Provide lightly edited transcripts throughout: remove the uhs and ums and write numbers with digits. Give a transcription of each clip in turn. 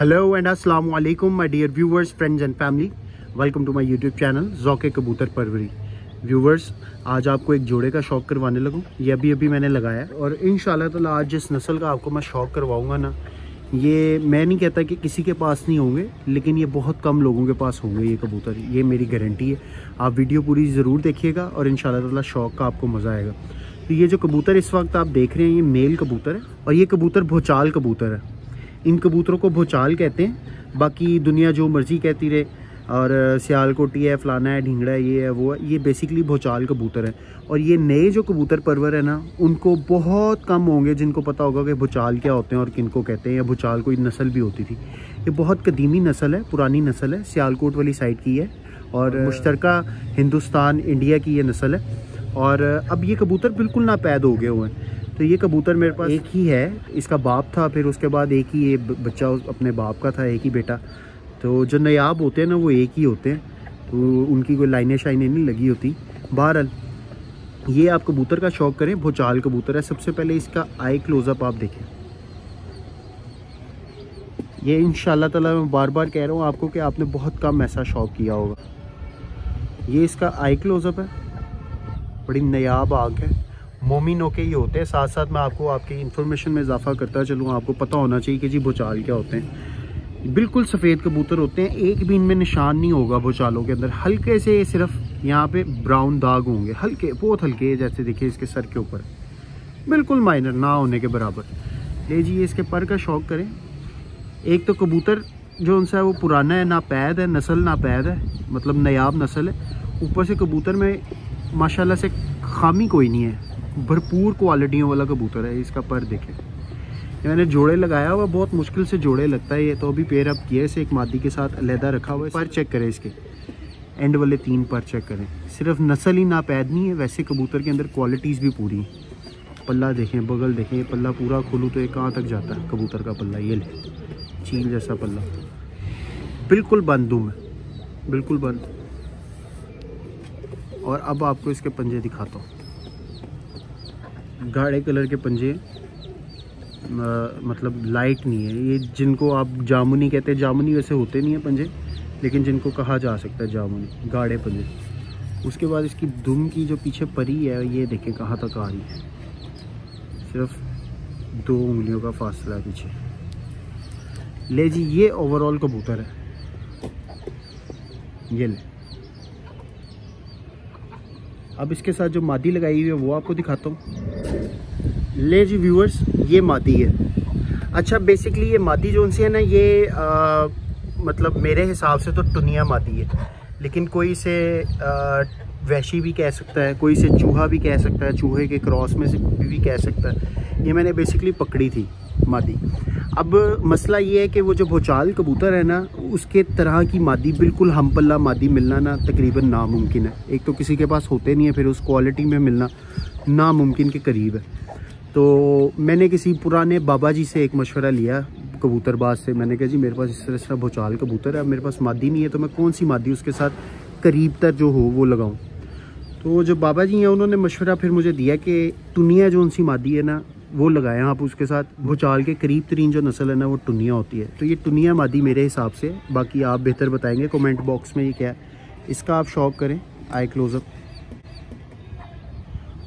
Hello and अस्सलाम वालेकुम my dear viewers, friends and family. Welcome to my YouTube channel ज़ौक़े कबूतर परवरी। व्यूवर्स, आज आपको एक जोड़े का शौक़ करवाने लगूँ। ये अभी मैंने लगाया है और इंशाल्लाह ताला आज जिस नस्ल का आपको मैं शौक़ करवाऊँगा ना, ये मैं नहीं कहता कि किसी के पास नहीं होंगे, लेकिन ये बहुत कम लोगों के पास होंगे ये कबूतर। ये मेरी गारंटी है। आप वीडियो पूरी ज़रूर देखिएगा और इंशाल्लाह ताला शौक़ का आपको मज़ा आएगा। तो ये जो कबूतर इस वक्त आप देख रहे हैं, ये मेल कबूतर है और ये कबूतर भोचाल कबूतर है। इन कबूतरों को भोचाल कहते हैं। बाकी दुनिया जो मर्ज़ी कहती रहे, और सियालकोटी है, फलाना है, ढींगड़ा है, ये है, वो है, ये बेसिकली भोचाल कबूतर है। और ये नए जो कबूतर परवर है ना, उनको बहुत कम होंगे जिनको पता होगा कि भोचाल क्या होते हैं और किनको कहते हैं, या भोचाल कोई नस्ल भी होती थी। ये बहुत कदीमी नस्ल है, पुरानी नस्ल है, सियालकोट वाली साइड की है और मुश्तरका हिंदुस्तान इंडिया की ये नस्ल है। और अब ये कबूतर बिल्कुल नापैद हो गए हुए हैं। तो ये कबूतर मेरे पास एक ही है, इसका बाप था, फिर उसके बाद एक ही ये बच्चा अपने बाप का था, एक ही बेटा। तो जो नायाब होते हैं ना, वो एक ही होते हैं, तो उनकी कोई लाइनें शाइनें नहीं लगी होती। बहरहाल ये आप कबूतर का शौक़ करें, भोचाल कबूतर है। सबसे पहले इसका आई क्लोज़अप आप देखें। ये इंशाल्लाह ताला मैं बार बार कह रहा हूँ आपको कि आपने बहुत कम ऐसा शौक़ किया होगा। ये इसका आई क्लोज़अप है, बड़ी नायाब आँख है, मोमिनो के ही होते हैं। साथ साथ मैं आपको आपकी इन्फॉर्मेशन में इजाफा करता चलूँ, आपको पता होना चाहिए कि जी भोचाल क्या होते हैं। बिल्कुल सफ़ेद कबूतर होते हैं, एक भी इनमें निशान नहीं होगा भोचालों के अंदर। हल्के से सिर्फ यहाँ पे ब्राउन दाग होंगे, हल्के, बहुत हल्के, जैसे देखिए इसके सर के ऊपर, बिल्कुल माइनर, ना होने के बराबर। ले जी इसके पर का शौक़ करें। एक तो कबूतर जो उनसा है वो पुराना है, नापैद है, नस्ल नापैद है, मतलब नायाब नस्ल है। ऊपर से कबूतर में माशाल्लाह से खामी कोई नहीं है, भरपूर क्वालिटियों वाला कबूतर है। इसका पर देखें, मैंने जोड़े लगाया हुआ, बहुत मुश्किल से जोड़े लगता है ये, तो अभी पेयर अप किया इसे एक मादी के साथ अलहदा रखा हुआ है। पर चेक करें, इसके एंड वाले 3 पर चेक करें। सिर्फ नस्ल ही नापैद नहीं है, वैसे कबूतर के अंदर क्वालिटीज़ भी पूरी हैं। पल्ला देखें, बगल देखें, ये पल्ला पूरा खोलूँ तो ये कहाँ तक जाता है कबूतर का पल्ला। ये ले, चील जैसा पल्ला, बिल्कुल बंद दुम है, बिल्कुल बंद। और अब आपको इसके पंजे दिखाता हूँ। गाढ़े कलर के पंजे, मतलब लाइट नहीं है ये, जिनको आप जामुनी कहते हैं। जामुनी वैसे होते नहीं है पंजे, लेकिन जिनको कहा जा सकता है जामुनी, गाढ़े पंजे। उसके बाद इसकी दुम की जो पीछे परी है, ये देखें कहाँ तक आ रही है, सिर्फ 2 उंगलियों का फासला है पीछे। ले जी, ये ओवरऑल कबूतर है, ये ले। अब इसके साथ जो मादी लगाई हुई है वो आपको दिखाता हूँ। ले जी व्यूअर्स, ये मादी है। अच्छा, बेसिकली ये मादी जो उनसे है ना, ये मतलब मेरे हिसाब से तो टुनिया मादी है, लेकिन कोई इसे वैशी भी कह सकता है, कोई इसे चूहा भी कह सकता है, चूहे के क्रॉस में से भी कह सकता है। ये मैंने बेसिकली पकड़ी थी मादी। अब मसला ये है कि वो जो भोचाल कबूतर है ना, उसके तरह की मादी, बिल्कुल हम पल्ला मादी मिलना ना तकरीबन नामुमकिन है। एक तो किसी के पास होते नहीं है, फिर उस क्वालिटी में मिलना नामुमकिन के करीब है। तो मैंने किसी पुराने बाबा जी से एक मशवरा लिया, कबूतरबाज से। मैंने कहा जी मेरे पास इस तरह से भोचाल कबूतर है, मेरे पास मादी नहीं है, तो मैं कौन सी मादी उसके साथ करीब तक जो हो वो लगाऊँ। तो जो बाबा जी हैं उन्होंने मशवरा फिर मुझे दिया कि टुनिया जो उनसी मादी है ना, वो लगाएं आप उसके साथ। भोचाल के करीब तरीन जो नस्ल है ना, वो टुनिया होती है। तो ये टुनिया मादी मेरे हिसाब से, बाकी आप बेहतर बताएंगे कमेंट बॉक्स में ये क्या है। इसका आप शौक़ करें, आई क्लोज़अप।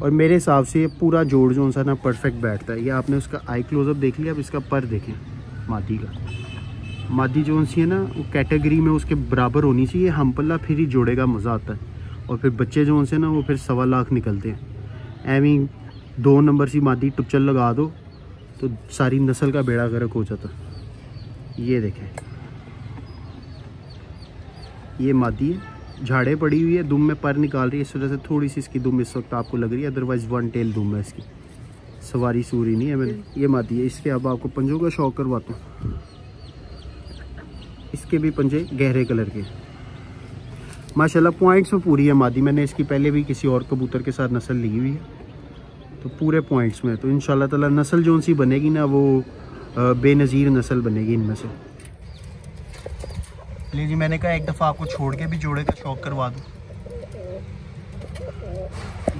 और मेरे हिसाब से ये पूरा जोड़ जो सा ना परफेक्ट बैठता है। ये आपने उसका आई क्लोज़अप देख लिया, अब इसका पर देखें मादी का। मादी जो सी है ना, वो कैटेगरी में उसके बराबर होनी चाहिए, हम पल्ला, फिर ही जोड़े का मज़ा आता है। और फिर बच्चे जो उनसे ना, वो फिर 1.25 लाख निकलते हैं। एवं 2 नंबर सी मादी टुच्चल लगा दो तो सारी नस्ल का बेड़ा गर्क हो जाता। ये देखें, ये मादी है, झाड़े पड़ी हुई है, दुम में पर निकाल रही है। इस वजह से थोड़ी सी इसकी दुम इस वक्त आपको लग रही है, अदरवाइज 1 टेल दुम है इसकी, सवारी सूरी नहीं है। मैंने ये मादी है। इसके अब आपको पंजों का शौक़ करवाता हूँ। इसके भी पंजे गहरे कलर के माशाल्लाह, पॉइंट्स में पूरी है मादी। मैंने इसकी पहले भी किसी और कबूतर के साथ नस्ल ली हुई है, तो पूरे पॉइंट्स में। तो इंशाल्लाह ताला नस्ल जो सी बनेगी ना, वो बेनज़ीर नस्ल बनेगी इनमें से। ले जी, मैंने कहा एक दफ़ा आपको छोड़ के भी जोड़े का शौक़ करवा दूँ।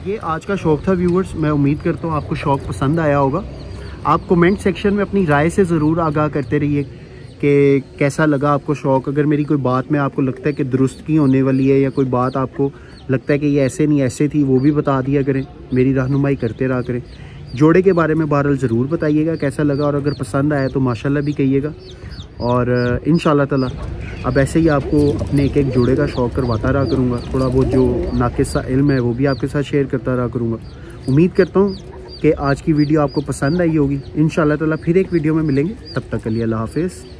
ये आज का शौक़ था व्यूअर्स, मैं उम्मीद करता हूँ आपको शौक़ पसंद आया होगा। आप कमेंट सेक्शन में अपनी राय से ज़रूर आगाह करते रहिए कि कैसा लगा आपको शौक़। अगर मेरी कोई बात में आपको लगता है कि दुरुस्त की होने वाली है या कोई बात आपको लगता है कि ये ऐसे नहीं ऐसे थी, वो भी बता दिया करें, मेरी रहनुमाई करते रहा करें। जोड़े के बारे में बहरहाल ज़रूर बताइएगा कैसा लगा, और अगर पसंद आया तो माशाल्लाह भी कहिएगा। और इंशाल्लाह ताला अब ऐसे ही आपको अपने एक एक जोड़े का शौक़ करवाता रहा करूँगा। थोड़ा बहुत जो नाकिसा इल्म है वो भी आपके साथ शेयर करता रहा करूँगा। उम्मीद करता हूँ कि आज की वीडियो आपको पसंद आई होगी। इंशाल्लाह ताला फिर एक वीडियो में मिलेंगे, तब तक के लिए अल्लाह हाफ़िज़।